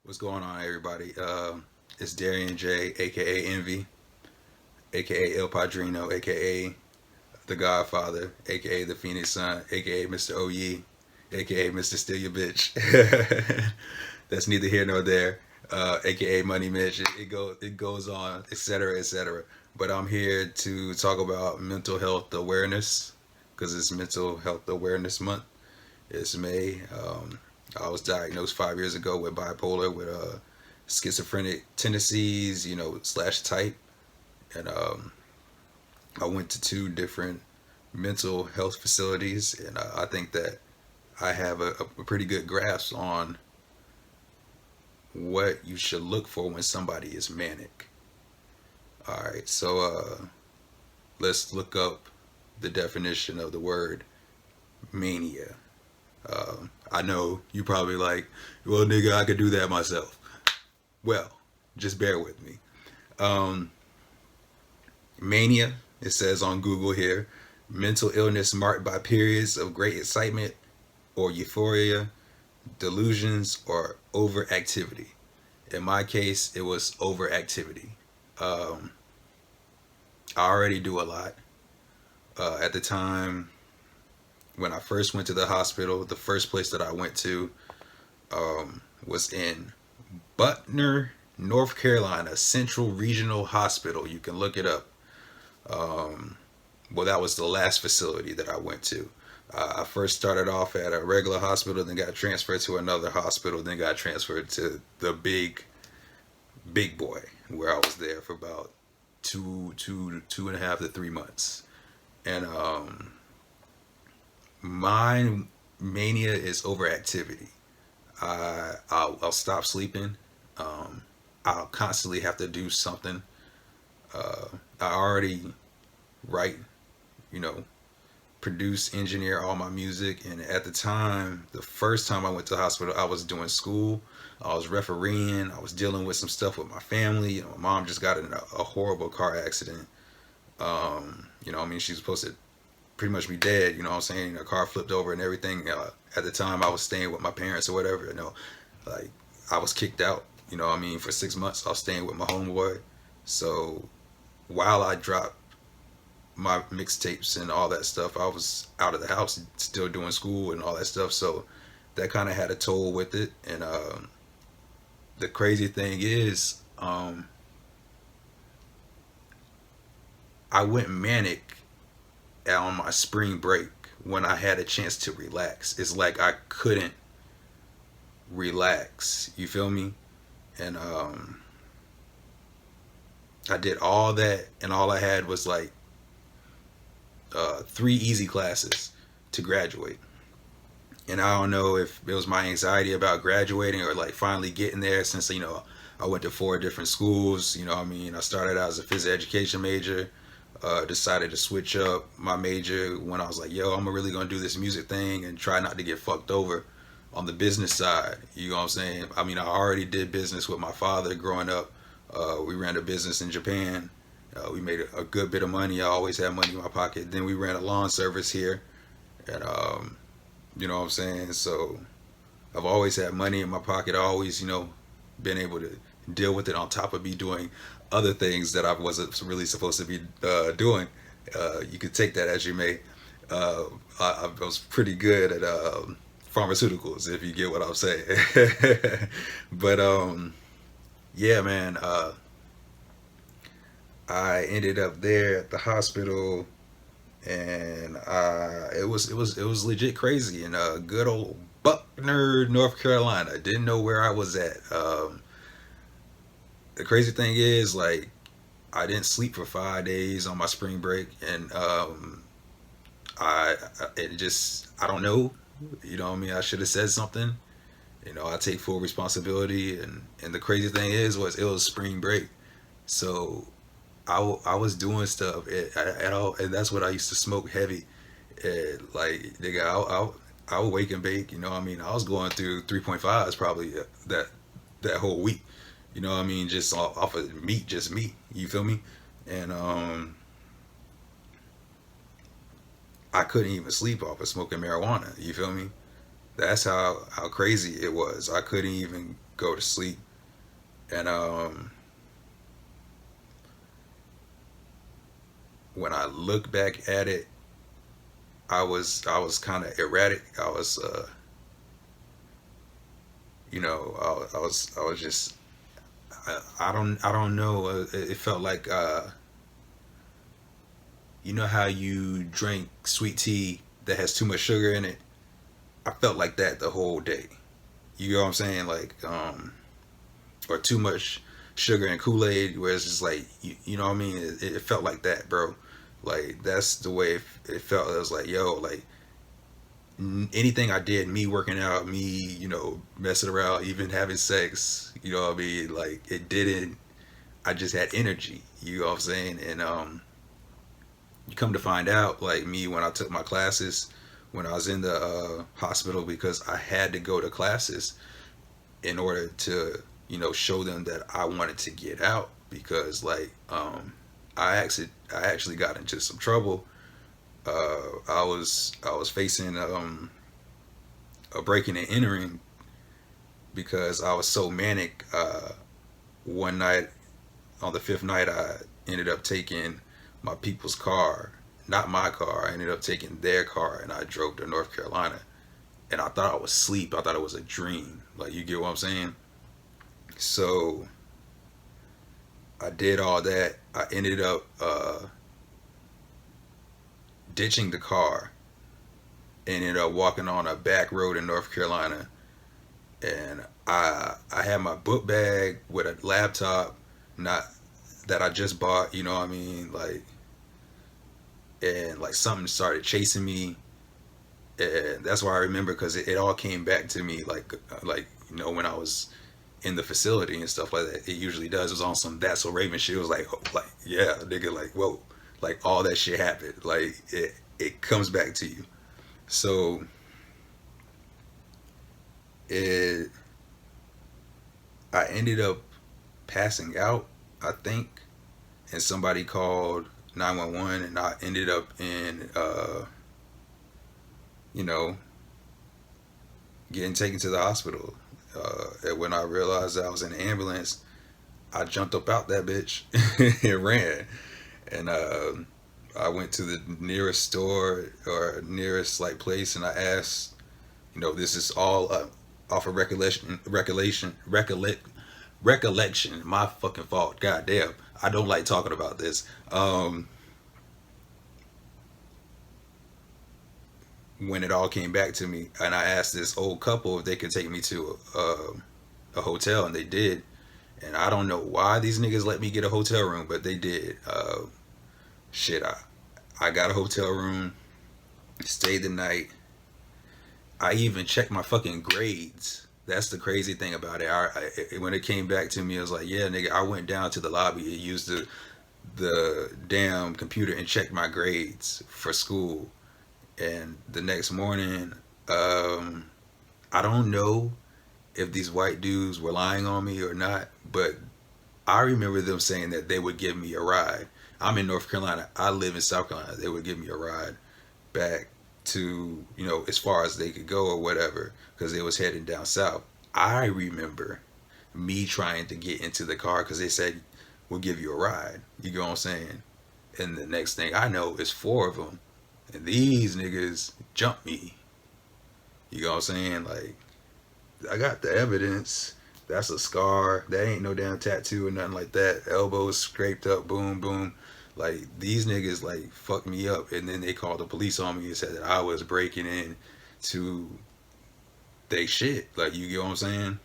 What's going on, everybody? It's Darian J AKA E.N.V.Y, aka El Padrino, aka the Godfather, aka the Phoenix Son, aka Mr. OYE, aka Mr. Steal Your Bitch. That's neither here nor there. Aka Money Mitch. It goes on, etc., etc. But I'm here to talk about mental health awareness because it's Mental Health Awareness Month. It's May. I was diagnosed 5 years ago with bipolar, with schizophrenic tendencies, slash type, and I went to two different mental health facilities, and I think that I have a pretty good grasp on what you should look for when somebody is manic. All right, so let's look up the definition of the word mania. I know you probably like, well, nigga, I could do that myself. Well, just bear with me. Um, Mania, it says on Google here, mental illness marked by periods of great excitement or euphoria, delusions, or overactivity. In my case, it was overactivity. Um, I already do a lot. At the time when I first went to the hospital, the first place that I went to was in Butner, North Carolina, Central Regional Hospital. You can look it up. Um, well, that was the last facility that I went to. I first started off at a regular hospital, then got transferred to another hospital, then got transferred to the big boy, where I was there for about 2.5 to 3 months. And my mania is overactivity. I'll stop sleeping. Um, I'll constantly have to do something. I already write, you know, produce, engineer all my music. And at the time, the first time I went to the hospital, I was doing school. I was refereeing. I was dealing with some stuff with my family. My mom just got in a horrible car accident. I mean, she was supposed to pretty much be dead. You know what I'm saying? A car flipped over and everything. At the time, I was staying with my parents or whatever. Like I was kicked out. You know what I mean? For 6 months, I was staying with my homeboy. So while I dropped my mixtapes and all that stuff, I was out of the house, still doing school and all that stuff. So that kind of had a toll with it. And the crazy thing is, I went manic on my spring break when I had a chance to relax. It's like I couldn't relax. You feel me? And I did all that, and all I had was like 3 easy classes to graduate. And I don't know if it was my anxiety about graduating or like finally getting there, since I went to 4 different schools. You know what I mean? I started out as a physical education major. Decided to switch up my major when I was like, yo, I'm really gonna do this music thing and try not to get fucked over on the business side. You know what I'm saying? I mean, I already did business with my father growing up. We ran a business in Japan. We made a good bit of money. I always had money in my pocket. Then we ran a lawn service here, and you know what I'm saying. So I've always had money in my pocket. I always, been able to deal with it on top of me doing other things that I wasn't really supposed to be doing. You could take that as you may. I was pretty good at pharmaceuticals, if you get what I'm saying. But yeah, man. I ended up there at the hospital, and it was legit crazy in good old Buckner, North Carolina. Didn't know where I was at. The crazy thing is, like, I didn't sleep for 5 days on my spring break, and it just, I don't know. You know what I mean? I should have said something. I take full responsibility, and the crazy thing is, was it was spring break, so I was doing stuff at all, and that's what I used to smoke heavy. And like, nigga, I would wake and bake. You know what I mean? I was going through 3.5s probably that whole week. You know what I mean? Just off of meat, just meat. You feel me? And I couldn't even sleep off of smoking marijuana. You feel me? That's how crazy it was. I couldn't even go to sleep. And when I look back at it, I was kind of erratic. I was I was just I don't know. It felt like you know how you drink sweet tea that has too much sugar in it. I felt like that the whole day. You know what I'm saying? Like or too much sugar in Kool-Aid, where it's just like you know what I mean. It felt like that, bro. Like that's the way it felt. It was like, yo, like anything I did, me working out, me, messing around, even having sex, you know what I mean? Like it didn't. I just had energy. You know what I'm saying? And you come to find out, like me, when I took my classes, when I was in the hospital, because I had to go to classes in order to, show them that I wanted to get out, because like I actually got into some trouble. I was facing a breaking and entering because I was so manic. One night, on the fifth night, I ended up taking my people's car, not my car. I ended up taking their car, and I drove to North Carolina. And I thought I was asleep. I thought it was a dream. Like, you get what I'm saying? So I did all that. I ended up ditching the car, ended up walking on a back road in North Carolina, and I had my book bag with a laptop, not that I just bought, you know what I mean, like, and like something started chasing me, and that's why I remember, because it all came back to me, like when I was in the facility and stuff like that. It usually does. It was on some That's So Raven shit. It was like yeah, nigga, like whoa, like all that shit happened. Like it comes back to you. So it I ended up passing out, I think, and somebody called 911, and I ended up in you know getting taken to the hospital. And when I realized that I was in the ambulance, I jumped up out that bitch and ran. And I went to the nearest store or nearest like place, and I asked, this is all off of recollection. My fucking fault. God damn, I don't like talking about this. When it all came back to me, and I asked this old couple if they could take me to a hotel, and they did. And I don't know why these niggas let me get a hotel room, but they did. Shit, I got a hotel room, stayed the night. I even checked my fucking grades. That's the crazy thing about it. When it came back to me, I was like, yeah, nigga, I went down to the lobby and used the damn computer and checked my grades for school. And the next morning, I don't know if these white dudes were lying on me or not, but I remember them saying that they would give me a ride. I'm in North Carolina. I live in South Carolina. They would give me a ride back to, as far as they could go or whatever, because they was heading down south. I remember me trying to get into the car because they said, we'll give you a ride. You know what I'm saying? And the next thing I know is four of them. And these niggas jumped me. You know what I'm saying? Like, I got the evidence. That's a scar. That ain't no damn tattoo or nothing like that. Elbows scraped up, boom, boom. Like, these niggas, like, fucked me up. And then they called the police on me and said that I was breaking in to they shit. Like, you get what I'm saying?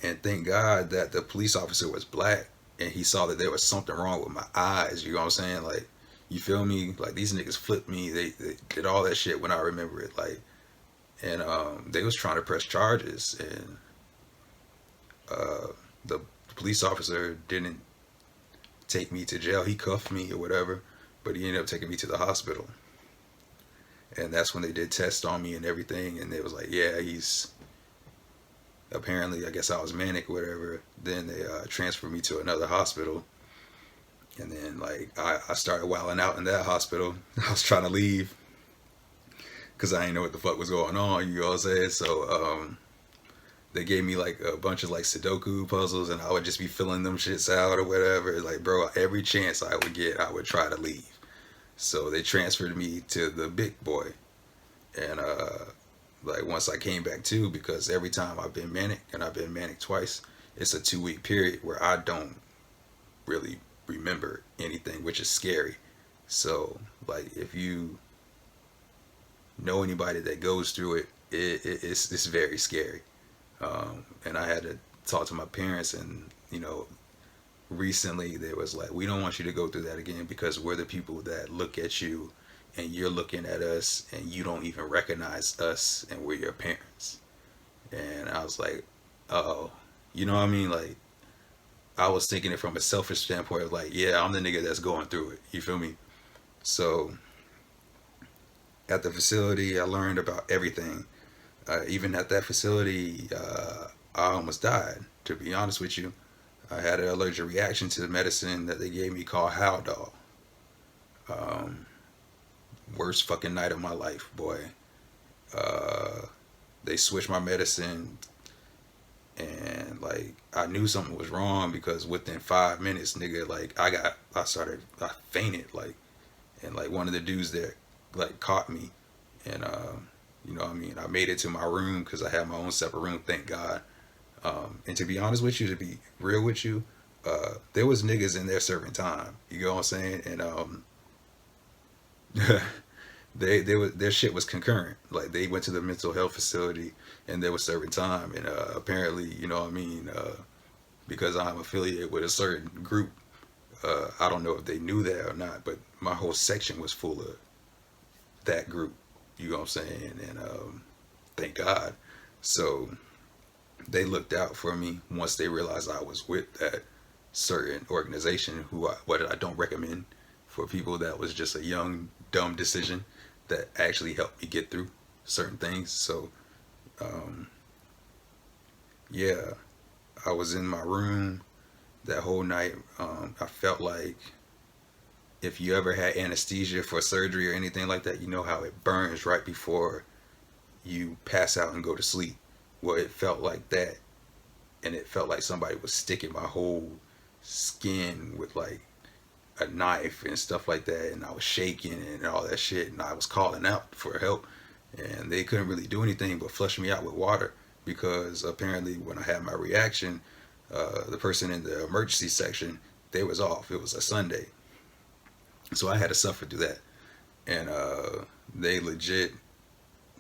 And thank God that the police officer was black and he saw that there was something wrong with my eyes. You know what I'm saying? Like, you feel me? Like, these niggas flipped me. They did all that shit when I remember it. Like, and they was trying to press charges, and the police officer didn't take me to jail. He cuffed me or whatever, but he ended up taking me to the hospital. And that's when they did tests on me and everything, and they was like, yeah, he's apparently, I guess I was manic or whatever. Then they transferred me to another hospital. And then, like, I started wilding out in that hospital. I was trying to leave because I didn't know what the fuck was going on, you know what I'm saying? So, they gave me like a bunch of like Sudoku puzzles, and I would just be filling them shits out or whatever. Like, bro, every chance I would get, I would try to leave. So they transferred me to the big boy, and like once I came back too, because every time I've been manic, and I've been manic twice, it's a 2 week period where I don't really remember anything, which is scary. So like if you know anybody that goes through it, it's very scary. And I had to talk to my parents, and recently they was like, we don't want you to go through that again because we're the people that look at you, and you're looking at us, and you don't even recognize us, and we're your parents. And I was like, oh, you know what I mean? Like, I was thinking it from a selfish standpoint of like, yeah, I'm the nigga that's going through it. You feel me? So at the facility, I learned about everything. Even at that facility, I almost died. To be honest with you, I had an allergic reaction to the medicine that they gave me called Haldol. Um, Worst fucking night of my life, boy. Uh, they switched my medicine, and like I knew something was wrong because within 5 minutes, nigga, like I fainted, like, and like one of the dudes that like caught me, and what I mean, I made it to my room because I had my own separate room, thank God. And to be honest with you, to be real with you, there was niggas in there serving time. You know what I'm saying? And they were, their shit was concurrent. Like they went to the mental health facility and they were serving time. And apparently, what I mean, because I'm affiliated with a certain group, I don't know if they knew that or not, but my whole section was full of that group. You know what I'm saying? And thank God. So they looked out for me once they realized I was with that certain organization what I don't recommend for people. That was just a young dumb decision that actually helped me get through certain things. So um, yeah, I was in my room that whole night. I felt like if you ever had anesthesia for surgery or anything like that, you know how it burns right before you pass out and go to sleep. Well, it felt like that, and it felt like somebody was sticking my whole skin with like a knife and stuff like that, and I was shaking and all that shit, and I was calling out for help, and they couldn't really do anything but flush me out with water because apparently when I had my reaction, the person in the emergency section, they was off. It was a Sunday, so I had to suffer through that, and they legit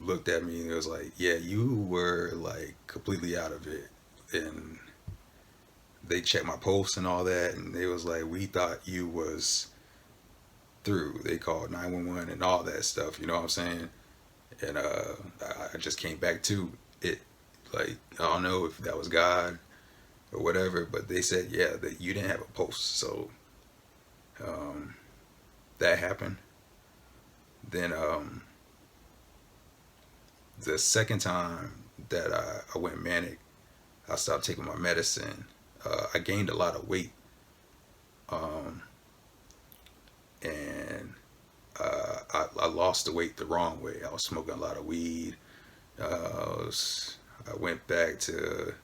looked at me and it was like, yeah, you were like completely out of it, and they checked my pulse and all that, and they was like, we thought you was through. They called 911 and all that stuff. You know what I'm saying? And I just came back to it. Like I don't know if that was God or whatever, but they said yeah that you didn't have a pulse. So um, that happened. Then the second time that I went manic, I stopped taking my medicine. I gained a lot of weight, um, and I lost the weight the wrong way. I was smoking a lot of weed. I went back to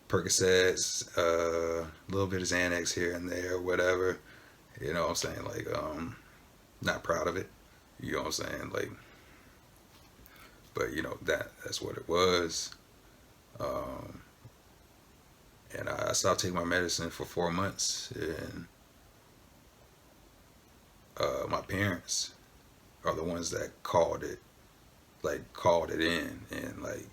Percocets, a little bit of Xanax here and there, whatever. You know what I'm saying? Like, not proud of it. You know what I'm saying? Like, but that's what it was. Um, and I stopped taking my medicine for 4 months, and my parents are the ones that called it in, and like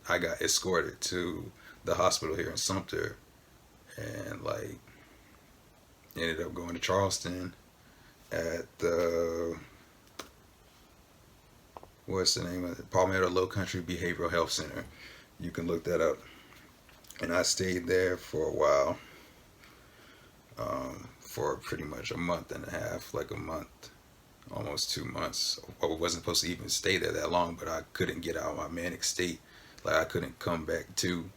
I got escorted to the hospital here in Sumter, and like ended up going to Charleston at the what's the name of it? Palmetto Low Country Behavioral Health Center. You can look that up. And I stayed there for a while, for pretty much a month and a half, like a month, almost 2 months. I wasn't supposed to even stay there that long, but I couldn't get out of my manic state. Like I couldn't come back to,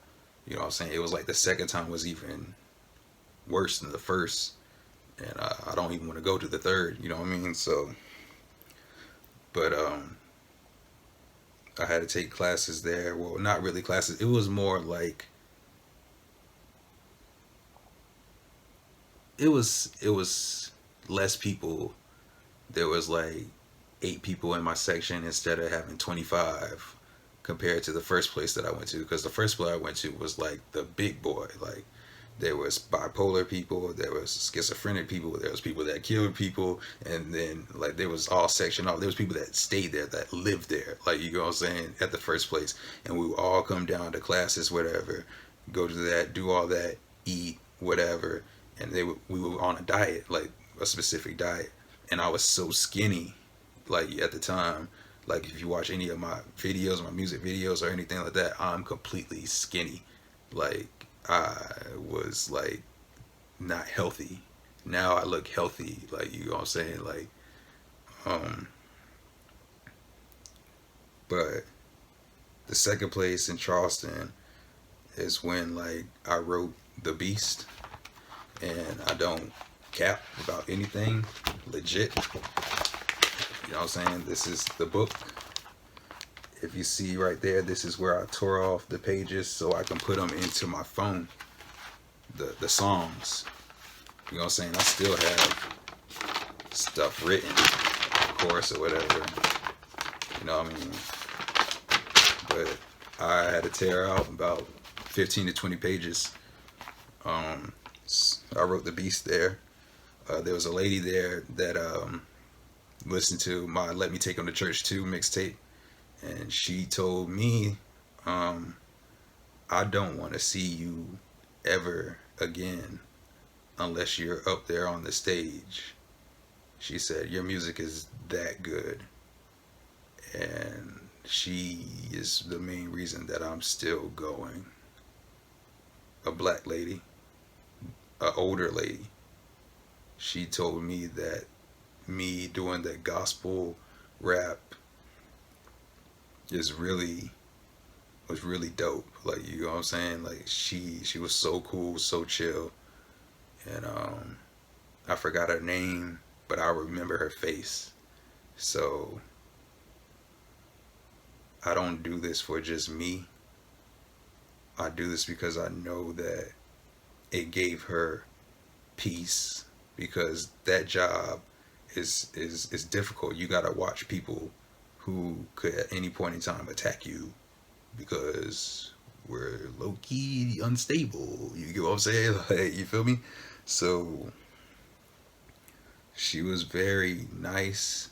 you know what I'm saying? It was like the second time was even worse than the first. And I don't even want to go to the third, you know what I mean? So, but I had to take classes there. Well, not really classes. It was more like it was less people. There was like 8 people in my section instead of having 25 compared to the first place that I went to, because the first place I went to was like the big boy. Like there was bipolar people, there was schizophrenic people, there was people that killed people, and then like there was all section off. There was people that stayed there, that lived there. Like, you know what I'm saying, at the first place, and we would all come down to classes, whatever, go to that, do all that, eat whatever, and we were on a diet, like a specific diet, and I was so skinny, like at the time. Like if you watch any of my videos, my music videos or anything like that, I'm completely skinny. Like I was like not healthy. Now I look healthy, like, you know what I'm saying? Like, um but the second place in Charleston is when like I wrote The Beast, and I don't cap about anything, legit. You know what I'm saying? This is the book. If you see right there, this is where I tore off the pages so I can put them into my phone. The songs. You know what I'm saying? I still have stuff written, of course, or whatever. You know what I mean? But I had to tear out about 15 to 20 pages. Um, I wrote The Beast there. There was a lady there that listened to my Let Me Take Him to Church 2 mixtape, and she told me, I don't want to see you ever again unless you're up there on the stage. She said, your music is that good. And she is the main reason that I'm still going. A black lady, an older lady. She told me that me doing that gospel rap is really was really dope. Like, you know what I'm saying? Like she was so cool, so chill. And I forgot her name, but I remember her face. So I don't do this for just me. I do this because I know that it gave her peace, because that job is difficult. You gotta watch people who could at any point in time attack you because we're low key unstable. You get what I'm saying? Like, you feel me? So she was very nice.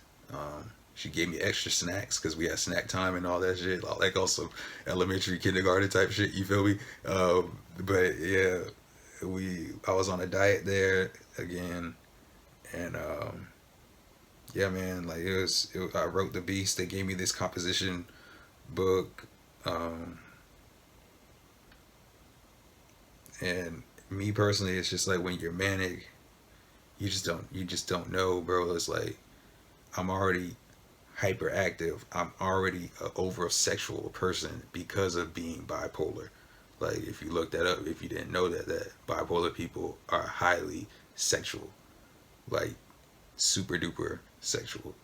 She gave me extra snacks because we had snack time and all that shit, like also elementary, kindergarten type shit. You feel me? But yeah, I was on a diet there again, and yeah, man, like I wrote The Beast. They gave me this composition book, um, and me personally, it's just like when you're manic, you just don't know, bro. It's like I'm already hyperactive. I'm already a over sexual person because of being bipolar. Like, if you look that up, if you didn't know that bipolar people are highly sexual, like super duper sexual.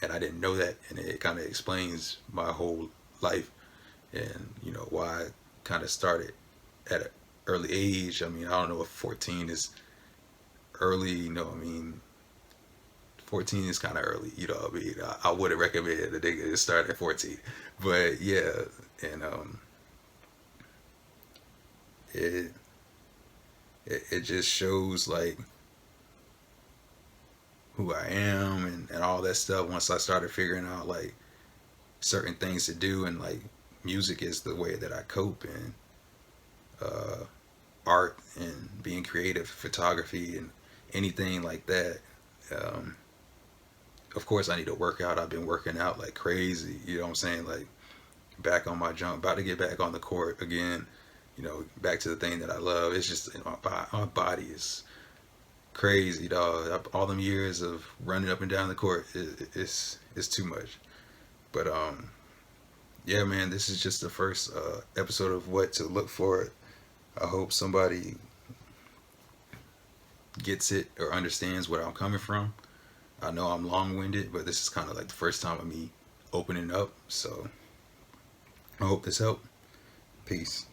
And I didn't know that, and it kind of explains my whole life, and why I kind of started at an early age. I mean, I don't know if 14 is early. 14 is kind of early. I mean, I wouldn't recommend a nigga to start at 14, but yeah, and it it just shows like who I am, and all that stuff. Once I started figuring out like certain things to do, and like music is the way that I cope, and uh, art and being creative, photography, and anything like that. Um, of course, I need to work out. I've been working out like crazy. You know what I'm saying? Like, back on my jump, about to get back on the court again. Back to the thing that I love. It's just my body is crazy, dog. All them years of running up and down the court, it's too much. But yeah, man, this is just the first episode of what to look for. I hope somebody gets it or understands where I'm coming from. I know I'm long winded, but this is kind of like the first time of me opening up. So I hope this helped. Peace.